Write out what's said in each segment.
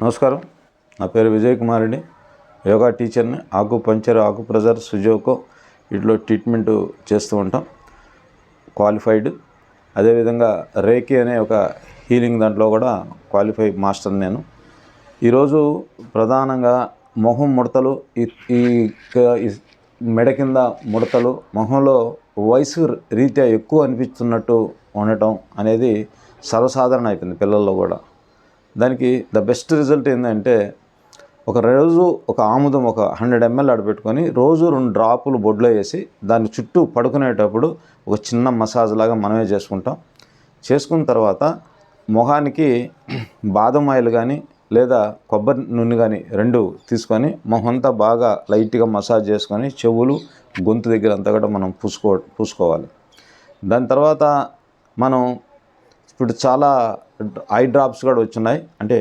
నమస్కారం. నా పేరు విజయ్ కుమార్ రెడ్డి, యోగా టీచర్ని. ఆకుపంచర్, ఆకుప్రెజర్, సుజోకో వీటిలో ట్రీట్మెంట్ చేస్తూ ఉంటాం. క్వాలిఫైడ్. అదేవిధంగా రేకి అనే ఒక హీలింగ్ దాంట్లో కూడా క్వాలిఫై మాస్టర్ నేను. ఈరోజు ప్రధానంగా మొహం ముడతలు, ఈ మెడ కింద ముడతలు, మొహంలో వయసు రీత్యా ఎక్కువ అనిపిస్తున్నట్టు ఉండటం అనేది సర్వసాధారణ అయిపోయింది పిల్లల్లో కూడా. దానికి ద బెస్ట్ రిజల్ట్ ఏంటంటే, రోజు ఒక ఆముదం ఒక 100 ml ఆడబెట్టుకొని రోజు 2 డ్రాపులు బొడ్లో వేసి దాని చుట్టూ పడుకునేటప్పుడు ఒక చిన్న మసాజ్ లాగా మనమే చేసుకున్న తర్వాత మొహానికి బాదం ఆయిల్ కానీ లేదా కొబ్బరి నూనె కానీ 2 తీసుకొని మొహంతా బాగా లైట్గా మసాజ్ చేసుకొని చెవులు, గొంతు దగ్గర అంతా కూడా మనం పూసుకోవాలి. దాని తర్వాత మనం ఇప్పుడు చాలా ఐ డ్రాప్స్ కూడా వచ్చున్నాయి. అంటే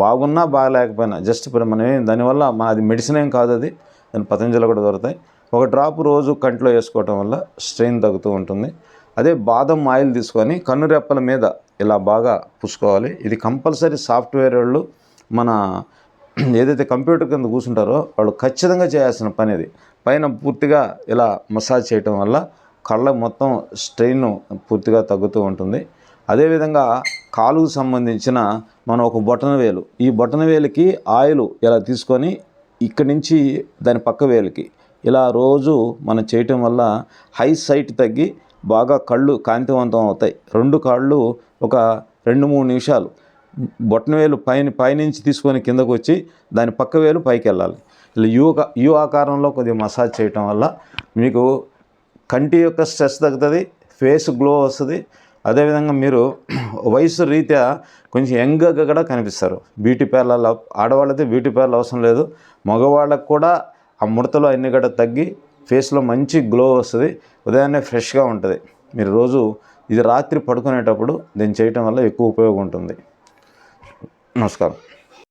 బాగున్నా బాగలేకపోయినా జస్ట్ ఇప్పుడు మనం దానివల్ల అది మెడిసిన్ ఏం కాదు, అది దాని పతంజలి కూడా దొరుకుతాయి. ఒక డ్రాప్ రోజు కంట్లో వేసుకోవటం వల్ల స్ట్రెయిన్ తగ్గుతూ ఉంటుంది. అదే బాదం ఆయిల్ తీసుకొని కన్నురెప్పల మీద ఇలా బాగా పూసుకోవాలి. ఇది కంపల్సరీ సాఫ్ట్వేర్ వాళ్ళు మన ఏదైతే కంప్యూటర్ కింద కూర్చుంటారో వాళ్ళు ఖచ్చితంగా చేయాల్సిన పని. ఇది పైన పూర్తిగా ఇలా మసాజ్ చేయటం వల్ల కళ్ళ మొత్తం స్ట్రెయిన్ పూర్తిగా తగ్గుతూ ఉంటుంది. అదేవిధంగా కాలుకు సంబంధించిన మనం ఒక బొటనవేలు, ఈ బొటనవేలుకి ఆయిల్ ఇలా తీసుకొని ఇక్కడి నుంచి దాని పక్క వేలుకి ఇలా రోజు మనం చేయటం వల్ల హై సైట్ తగ్గి బాగా కళ్ళు కాంతివంతం అవుతాయి. 2 కాళ్ళు ఒక 2-3 నిమిషాలు బొటనవేలు పైనుంచి తీసుకొని కిందకు వచ్చి దాని పక్క వేలు పైకి వెళ్ళాలి. ఇలా యూ ఆకారంలో కొద్దిగా మసాజ్ చేయటం వల్ల మీకు కంటి యొక్క స్ట్రెస్ తగ్గుతుంది, ఫేస్ గ్లో వస్తుంది. అదేవిధంగా మీరు వయసు రీత్యా కొంచెం యంగ్గా కూడా కనిపిస్తారు. బ్యూటీ పార్లర్లో ఆడవాళ్ళైతే బ్యూటీ పార్లర్ అవసరం లేదు, మగవాళ్ళకు కూడా ఆ ముడతలు అన్నీ కూడా తగ్గి ఫేస్లో మంచి గ్లో వస్తుంది, ఉదయాన్నే ఫ్రెష్గా ఉంటుంది. మీరు రోజు ఇది రాత్రి పడుకునేటప్పుడు దీన్ని చేయటం వల్ల ఎక్కువ ఉపయోగం ఉంటుంది. నమస్కారం.